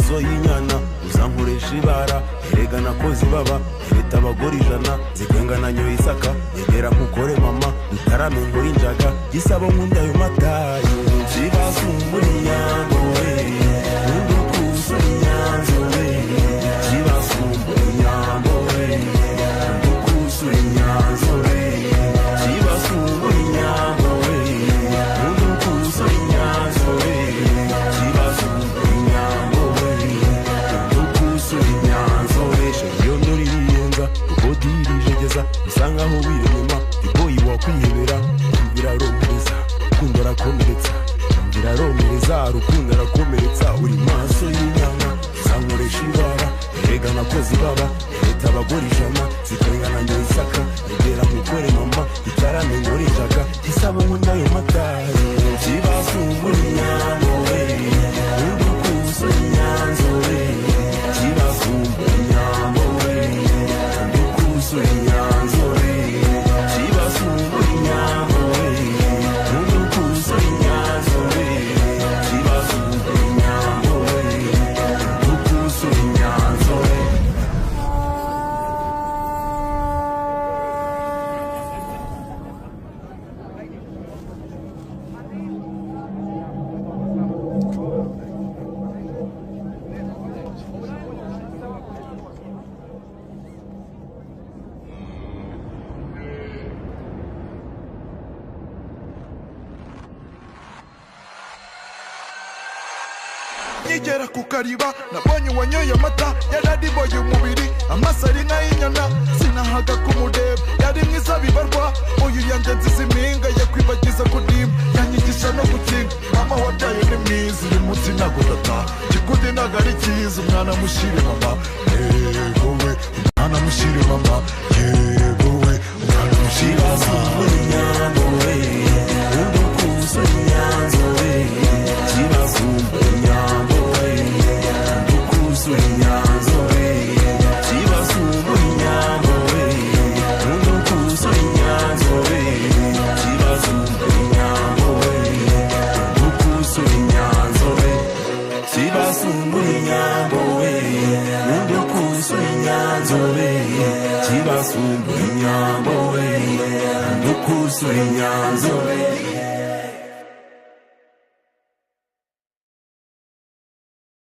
maso y'inyana uzankoresha ibara erega nakoze baba leta abagore 100 zikengana nyoye isaka yegera nkukore mama dutarame ngo injaga gisabo nkunda yo matayi kibasumbura inyango we ndukuso inyanzo we kibasumbura inyango we ndukuso inyanzo we kibasumbura inyango we ndukuso inyanzo we kibasumbura inyango we ndukuso inyanzo we sheyo nduriyenza ubodirije usanga aho wirema iboyi wakwihebera biraromereza rukundo rakomeretsa biraromereza rukundo rakomeretsa uri maso y'inyana zankoresha ibara erega nakoze baba leta abagore 100 zikengana nyoye isaka yegera nkukore mama itarame ngore injaga gisabo nkunda yo matayi kibasumbura inyango we ndukuso inyanzo we kibasumbura inyango we ndukuso inyanzo we kibasumbura inyango we ndukuso inyanzo we kibasumbura inyango we ndukuso inyanzo we Nigera kukariba nabonye wanyoye amata yaradiboye umubiri amasari nk'inyana sinahaga kumureba yari mwiza bibarwa uyu yangenzi zimpinga yakwibagiza kudima yanyigisha no gukinga mama wabyaye ni mwiza uyu munsi nagutata kikundi nagari cyiza umwana mushire mama yego we umwana mushire mama yego we umwana mushire mama inyango we ndukuso inyanzo we kibasumbura inyango we ndukuso inyanzo we kibasumbura inyango we ndukuso inyanzo we kibasumbura inyango we ndukuso inyanzo we kibasumbura inyango we ndukuso inyanzo we kibasumbura inyango we ndukuso inyanzo we